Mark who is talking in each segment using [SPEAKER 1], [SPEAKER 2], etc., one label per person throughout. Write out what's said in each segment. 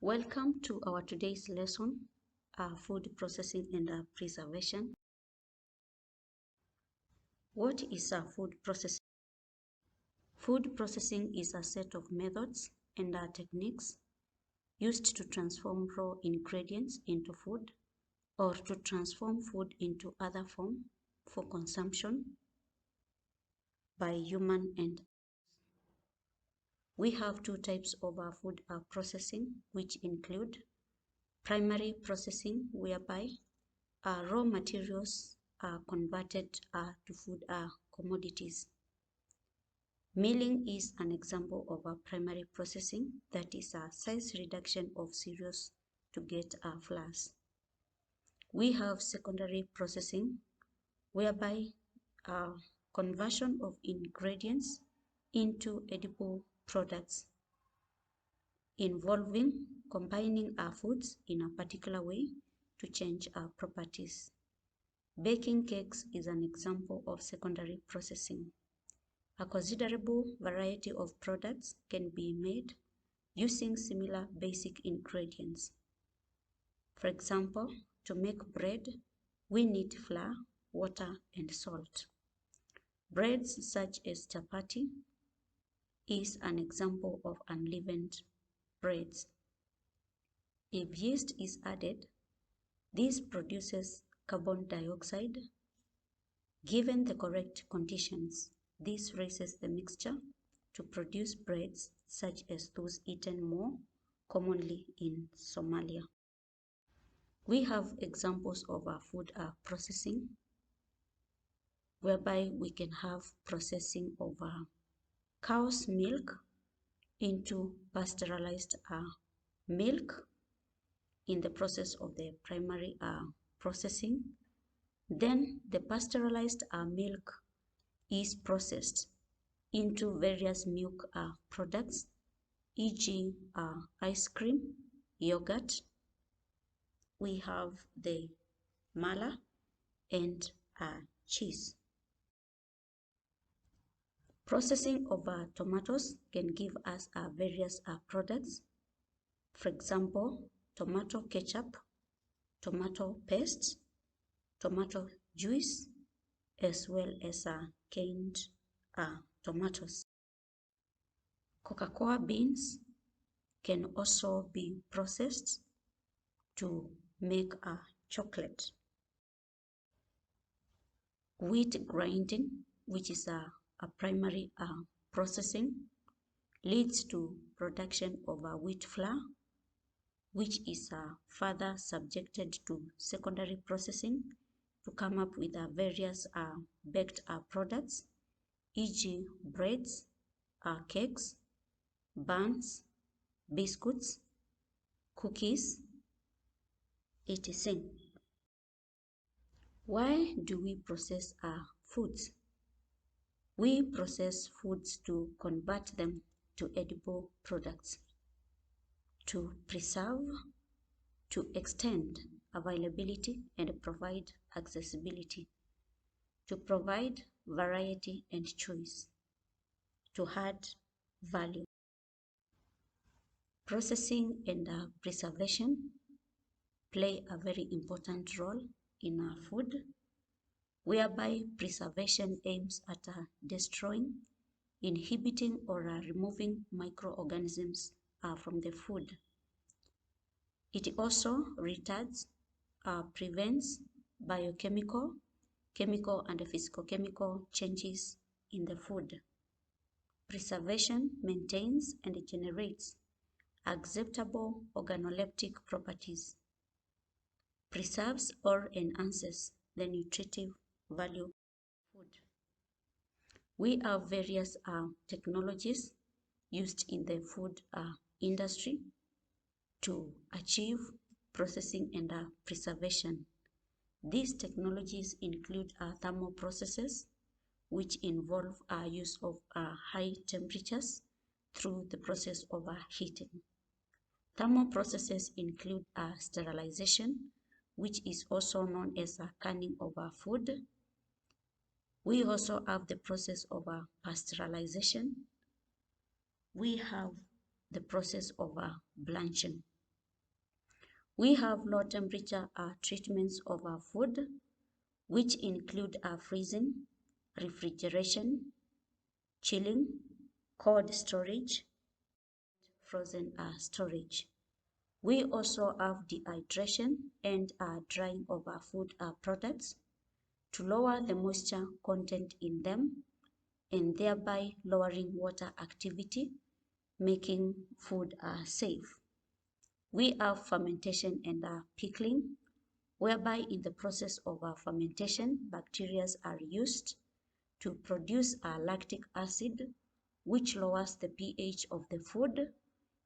[SPEAKER 1] Welcome to our today's lesson, food processing and preservation. What is food processing? Food processing is a set of methods and techniques used to transform raw ingredients into food or to transform food into other form for consumption by human and we have two types of food processing, which include primary processing, whereby raw materials are converted to food commodities. Milling is an example of a primary processing, that is a size reduction of cereals to get flours. We have secondary processing, whereby conversion of ingredients into edible products, involving combining our foods in a particular way to change our properties. Baking cakes is an example of secondary processing. A considerable variety of products can be made using similar basic ingredients. For example, to make bread, we need flour, water, and salt. Breads such as chapati is an example of unleavened breads. If yeast is added, this produces carbon dioxide. Given the correct conditions, this raises the mixture to produce breads such as those eaten more commonly in Somalia. We have examples of food processing, whereby we can have processing of cow's milk into pasteurized milk in the process of the primary processing. Then the pasteurized milk is processed into various milk products, e.g. Ice cream, yogurt. We have the mala and cheese. Processing of tomatoes can give us various products. For example, tomato ketchup, tomato paste, tomato juice, as well as canned tomatoes. Cocoa beans can also be processed to make chocolate. Wheat grinding, which is a primary processing, leads to production of wheat flour, which is further subjected to secondary processing to come up with various baked products, e.g. breads, cakes, buns, biscuits, cookies, etc. Why do we process foods? We process foods to convert them to edible products, to preserve, to extend availability and provide accessibility, to provide variety and choice, to add value. Processing and preservation play a very important role in our food, whereby preservation aims at destroying, inhibiting, or removing microorganisms from the food. It also retards, prevents biochemical, chemical, and physicochemical changes in the food. Preservation maintains and generates acceptable organoleptic properties, preserves or enhances the nutritive value of food. We have various technologies used in the food industry to achieve processing and preservation. These technologies include thermal processes, which involve use of high temperatures through the process of heating. Thermal processes include sterilization, which is also known as canning of food. We also have the process of pasteurization. We have the process of blanching. We have low temperature treatments of our food, which include freezing, refrigeration, chilling, cold storage, frozen storage. We also have dehydration and drying of our food products to lower the moisture content in them and thereby lowering water activity, making food safe. We have fermentation and pickling, whereby in the process of fermentation, bacteria are used to produce lactic acid, which lowers the pH of the food,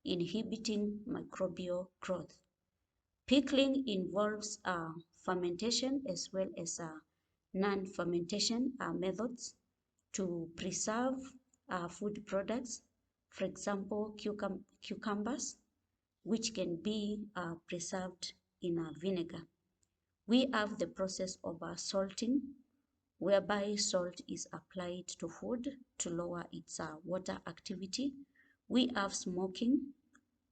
[SPEAKER 1] inhibiting microbial growth. Pickling involves fermentation as well as non-fermentation methods to preserve food products, for example, cucumbers, which can be preserved in vinegar. We have the process of salting, whereby salt is applied to food to lower its water activity. We have smoking,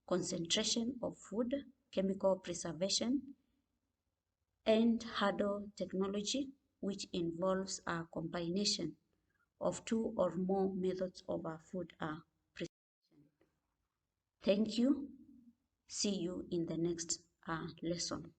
[SPEAKER 1] concentration of food, chemical preservation, and huddle technology, which involves a combination of two or more methods of food preservation. Thank you. See you in the next lesson.